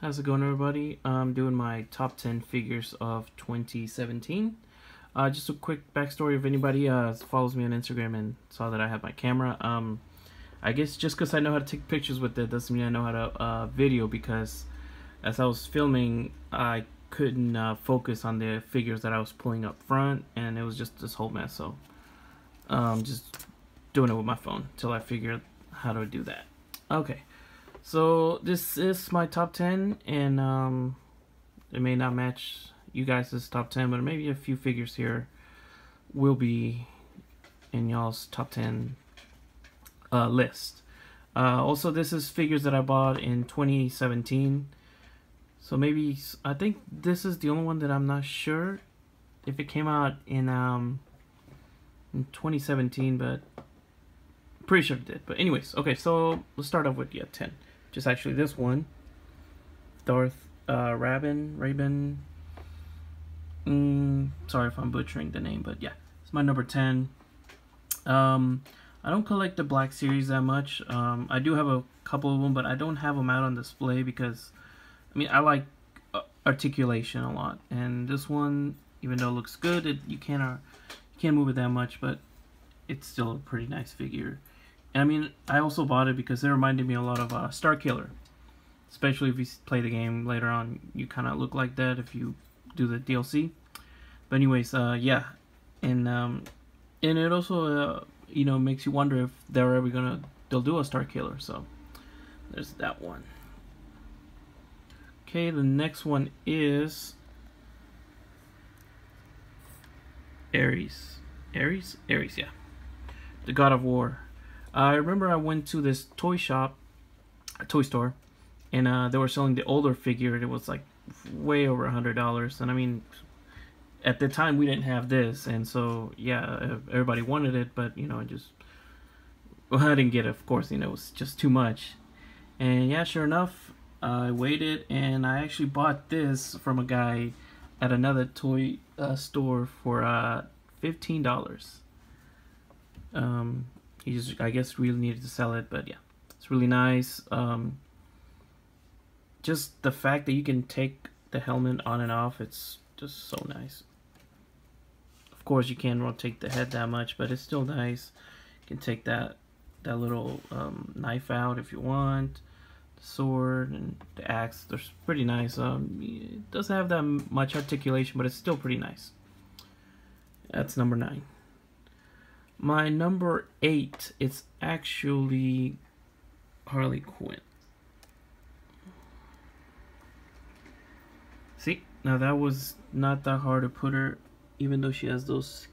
How's it going, everybody? I'm doing my top 10 figures of 2017. Just a quick backstory if anybody follows me on Instagram and saw that I have my camera. I guess just because I know how to take pictures with it doesn't mean I know how to video, because as I was filming I couldn't focus on the figures that I was pulling up front, and it was just this whole mess. So just doing it with my phone till I figured how to do that. Okay. So this is my top 10, and it may not match you guys' top 10, but maybe a few figures here will be in y'all's top 10 list. Also, this is figures that I bought in 2017, so maybe I think this is the only one that I'm not sure if it came out in 2017, but pretty sure it did. But anyways, okay, so let's start off with 10. Just actually this one, Darth Rabin. Sorry if I'm butchering the name, but yeah, it's my number 10. I don't collect the Black series that much. I do have a couple of them, but I don't have them out on display because, I mean, I like articulation a lot, and this one, even though it looks good, you can't move it that much, but it's still a pretty nice figure. I mean, I also bought it because it reminded me a lot of Starkiller. Especially if you play the game later on, you kind of look like that if you do the DLC. But anyways, yeah, and it also you know, makes you wonder if they'll do a Starkiller. So there's that one. Okay, the next one is Aries. Aries, yeah, the God of War. I remember I went to this toy store, and they were selling the older figure. It was like way over $100, and I mean, at the time we didn't have this, and so yeah, everybody wanted it, but you know, I didn't get it, of course. You know, it was just too much. And yeah, sure enough, I waited, and I actually bought this from a guy at another toy store for $15. He just, I guess, really needed to sell it, but yeah, it's really nice. Just the fact that you can take the helmet on and off, it's just so nice. Of course, you can't rotate the head that much, but it's still nice. You can take that little knife out if you want. The sword and the axe, they're pretty nice. It doesn't have that much articulation, but it's still pretty nice. That's number 9. My number 8, it's actually Harley Quinn. See, now that was not that hard to put her, even though she has those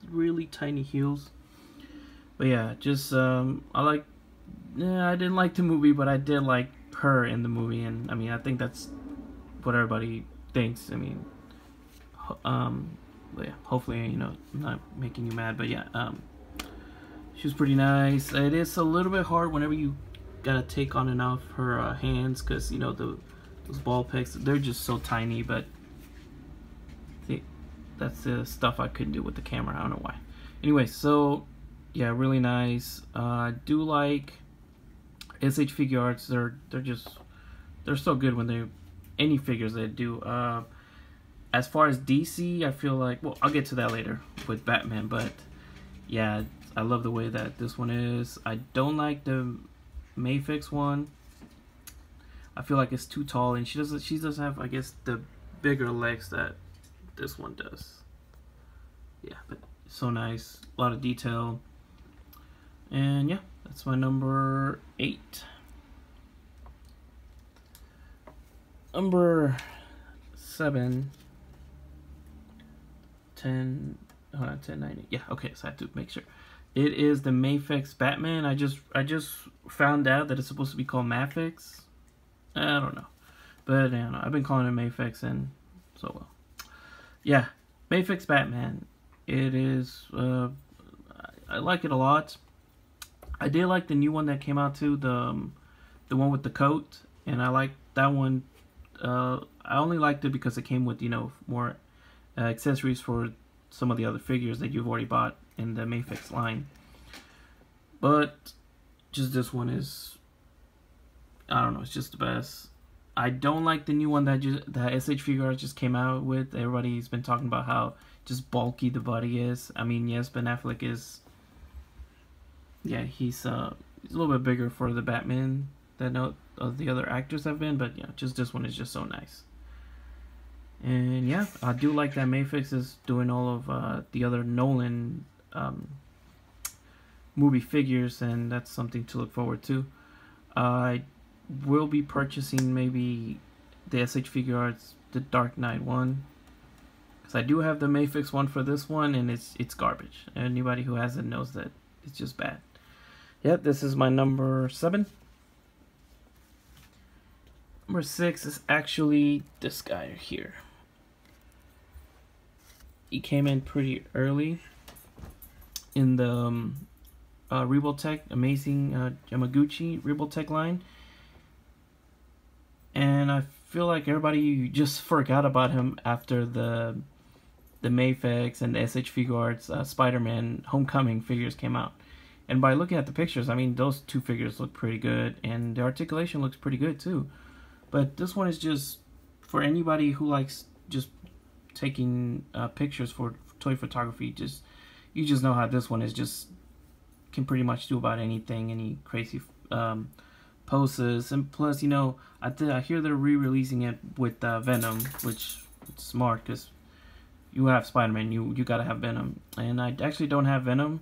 really tiny heels. But yeah, just I didn't like the movie, but I did like her in the movie, and I mean, I think that's what everybody thinks. I mean, yeah, hopefully, you know, I'm not making you mad, but yeah, she was pretty nice. It is a little bit hard whenever you gotta take on and off her hands, because you know, those ball pecks, they're just so tiny. But see, that's the stuff I couldn't do with the camera. I don't know why. Anyway, so yeah, really nice. I do like SH Figuarts. They're so good when any figures they do. As far as DC, I feel like, well, I'll get to that later with Batman, but yeah, I love the way that this one is. I don't like the Mafex one. I feel like it's too tall, and she does have, I guess, the bigger legs that this one does. Yeah, but so nice, a lot of detail, and yeah, that's my number 8. Number 7. 10, hold on, 1090. Yeah, okay, so I have to make sure. It is the Maifix Batman. I just found out that it's supposed to be called Mafex. I don't know, but I don't know. I've been calling it Maifix, and so well. Yeah, Maifix Batman. It is. I like it a lot. I did like the new one that came out too, the one with the coat, and I like that one. I only liked it because it came with, you know, more accessories for some of the other figures that you've already bought in the Mafex line. But just this one is, I don't know, it's just the best. I don't like the new one that SH Figuarts just came out with. Everybody's been talking about how just bulky the body is. I mean, yes, Ben Affleck is, yeah, he's a little bit bigger for the Batman than the other actors have been, but yeah, just this one is just so nice. And yeah, I do like that Mafex is doing all of the other Nolan movie figures, and that's something to look forward to. I will be purchasing maybe the SH Figuarts, the Dark Knight one, because I do have the Mafex one for this one, and it's garbage. Anybody who has it knows that it's just bad. Yeah, this is my number 7. Number 6 is actually this guy here. He came in pretty early in the Revoltech, amazing Yamaguchi Revoltech line. And I feel like everybody just forgot about him after the Mafex and the SH Figuarts Spider-Man Homecoming figures came out. And by looking at the pictures, I mean, those two figures look pretty good, and the articulation looks pretty good too. But this one is just for anybody who likes just taking pictures for toy photography. You just know how this one is just can pretty much do about anything, any crazy poses. And plus, you know, I hear they're re-releasing it with Venom, which is smart because you have Spider-Man, you gotta have Venom. And I actually don't have Venom.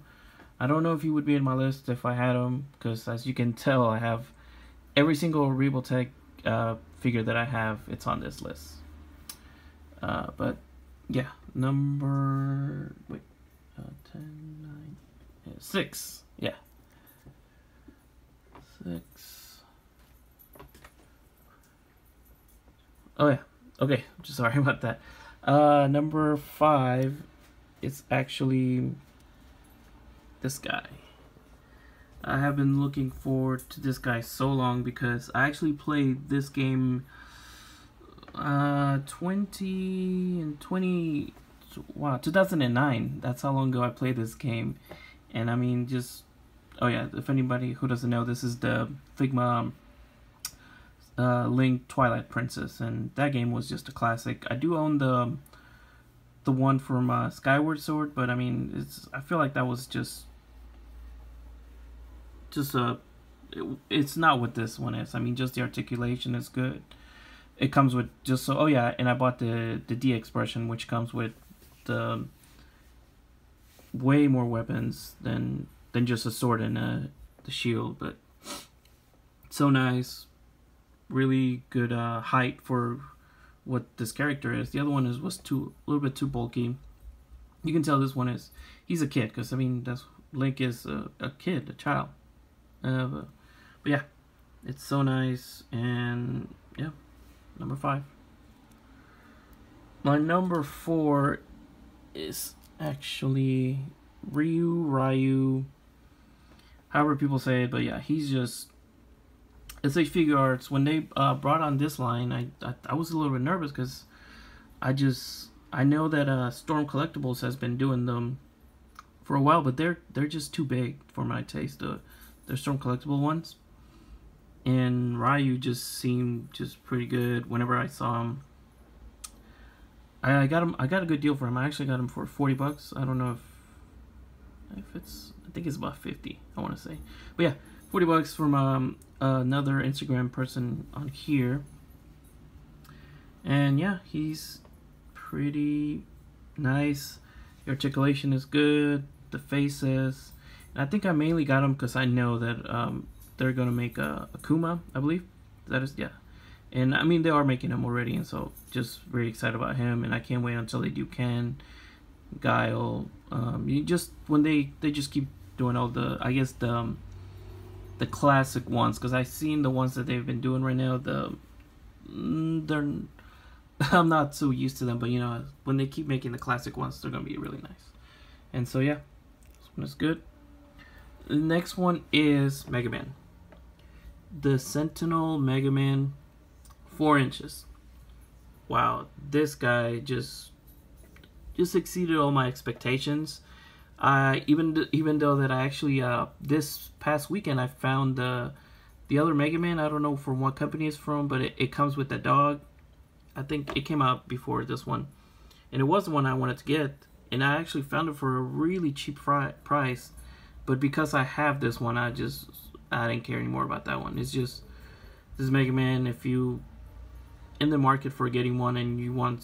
I don't know if he would be in my list if I had him, because as you can tell, I have every single Revoltech figure that I have, it's on this list. But yeah, number 10, 9, 6. Yeah, 6. Oh yeah, okay, just sorry about that. Number 5 is actually this guy. I have been looking forward to this guy so long because I actually played this game 2009. That's how long ago I played this game. And I mean, just, oh yeah, if anybody who doesn't know, this is the Figma Link Twilight Princess, and that game was just a classic. I do own the one from Skyward Sword, but I mean, I feel like that was just it's not what this one is. I mean, just the articulation is good. It comes with just so, oh yeah, and I bought the DX version, which comes with the way more weapons than just a sword and the shield. But so nice, really good height for what this character is. The other one was a little bit too bulky. You can tell this one he's a kid, because I mean Link is a kid, a child. But yeah, it's so nice. And yeah, number 5. My number 4 is actually Ryu, however people say it, but yeah, he's just, it's like Figuarts. When they brought on this line, I was a little bit nervous because I know that Storm Collectibles has been doing them for a while, but they're just too big for my taste. They're Storm Collectible ones, and Ryu just seemed just pretty good whenever I saw him. I got a good deal for him. I actually got him for $40. I don't know if it's, I think it's about 50, I want to say. But yeah, $40 from another Instagram person on here. And yeah, he's pretty nice. The articulation is good. The faces. And I think I mainly got him because I know that they're gonna make a Akuma, I believe. That is, yeah. And I mean, they are making him already, and so just very excited about him. And I can't wait until they do Ken, Guile. You just when they just keep doing all the, I guess the classic ones, because I've seen the ones that they've been doing right now. I'm not so used to them, but you know, when they keep making the classic ones, they're gonna be really nice. And so yeah, this one is good. The next one is Megaman. The Sentinel Megaman, 4 inches. Wow, this guy just exceeded all my expectations. Even though that I actually this past weekend I found the The other Mega Man, I don't know from what company it's from, but it comes with the dog. I think it came out before this one. And it was the one I wanted to get. And I actually found it for a really cheap price. But because I have this one, I didn't care anymore about that one. It's just, this Mega Man, if you in the market for getting one and you want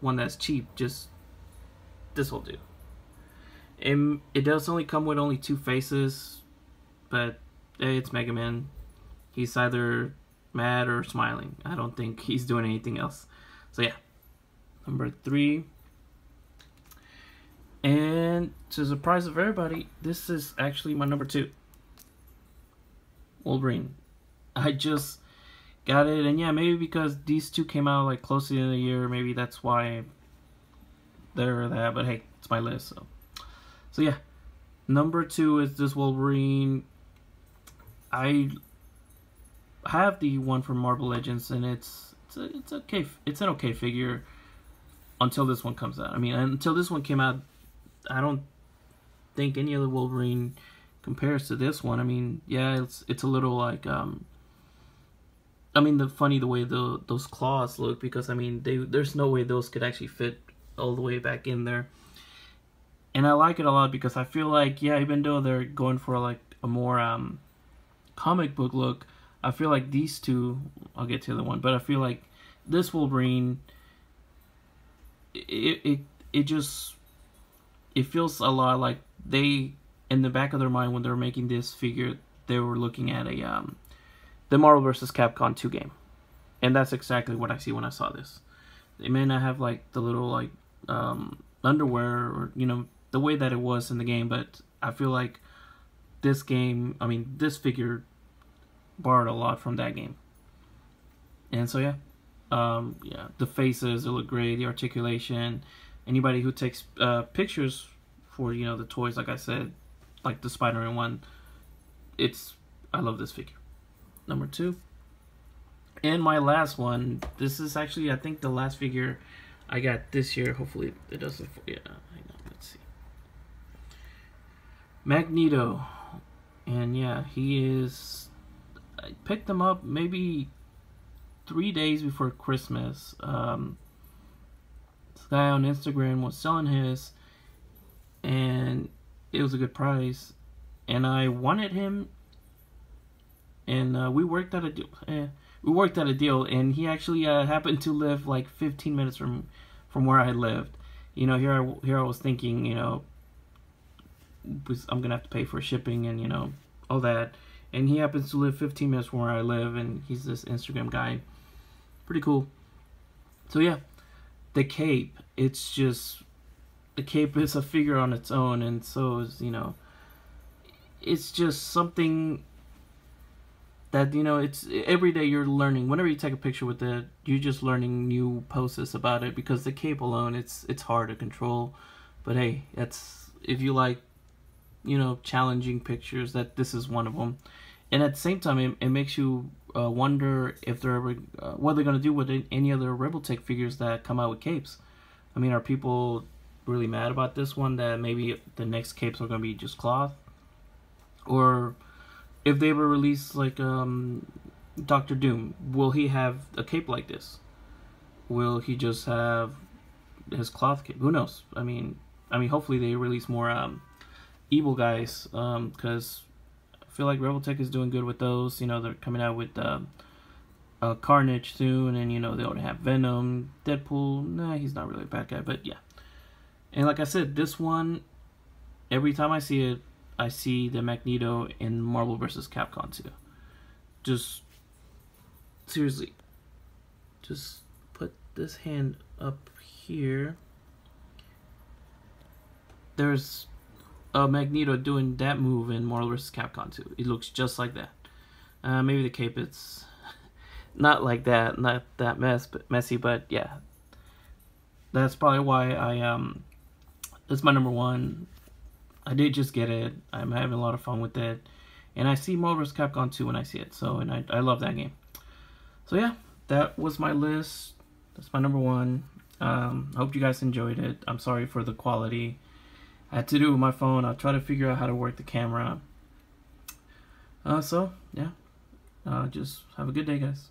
one that's cheap, just this will do. And it does only come with only 2 faces, but hey, it's Mega Man. He's either mad or smiling. I don't think he's doing anything else. So yeah, number 3. And to the surprise of everybody, this is actually my number 2. Wolverine. I just got it, and yeah, maybe because these 2 came out like close to the end of the year, maybe that's why they're that. But hey, it's my list, so yeah. Number 2 is this Wolverine. I have the one from Marvel Legends, and it's okay. It's an okay figure until this one comes out. I mean, until this one came out, I don't think any other Wolverine compares to this one. I mean, yeah, it's a little like I mean, the way those claws look, because I mean, there's no way those could actually fit all the way back in there. And I like it a lot because I feel like, yeah, even though they're going for like a more comic book look, I feel like these 2, I'll get to the one, but I feel like this Wolverine, it feels a lot like they, in the back of their mind when they were making this figure, they were looking at the Marvel vs. Capcom 2 game. And that's exactly what I see when I saw this. They may not have like the little like underwear, or you know, the way that it was in the game, but I feel like this game, I mean, this figure borrowed a lot from that game. And so yeah, yeah, the faces, they look great, the articulation. Anybody who takes pictures for, you know, the toys, like I said, like the Spider-Man one, I love this figure. Number 2. And my last one, this is actually, I think, the last figure I got this year. Hopefully it doesn't, yeah, hang on, let's see. Magneto. And yeah, I picked him up maybe 3 days before Christmas. This guy on Instagram was selling his, and it was a good price, and I wanted him, and we worked out a deal. And he actually happened to live like 15 minutes from where I lived. You know, here I was thinking, you know, I'm gonna have to pay for shipping and, you know, all that. And he happens to live 15 minutes from where I live, and he's this Instagram guy. Pretty cool. So yeah, the cape, it's just, the cape is a figure on its own, and so is, you know, it's just something that, you know, it's every day you're learning. Whenever you take a picture with it, you're just learning new poses about it, because the cape alone, it's hard to control. But hey, that's, if you like, you know, challenging pictures, that this is one of them. And at the same time, it makes you wonder if they're ever what they're gonna do with any other Revoltech figures that come out with capes. I mean, are people really mad about this one, that maybe the next capes are gonna be just cloth? Or if they ever release like Dr. Doom, will he have a cape like this? Will he just have his cloth cape? Who knows? I mean, hopefully they release more evil guys, because I feel like Revoltech is doing good with those. You know, they're coming out with Carnage soon, and you know, they already have Venom, Deadpool. Nah, he's not really a bad guy, but yeah. And like I said, this one, every time I see it, I see the Magneto in Marvel vs. Capcom 2. Just seriously, just put this hand up here. There's a Magneto doing that move in Marvel vs. Capcom 2. It looks just like that. Maybe the cape, it's not like that, not that messy, but yeah, that's probably why it's my number 1. I did just get it. I'm having a lot of fun with it, and I see Marvel vs. Capcom 2 when I see it. So, and I love that game. So yeah, that was my list. That's my number 1. Hope you guys enjoyed it. I'm sorry for the quality. I had to do it with my phone. I'll try to figure out how to work the camera. So yeah, just have a good day, guys.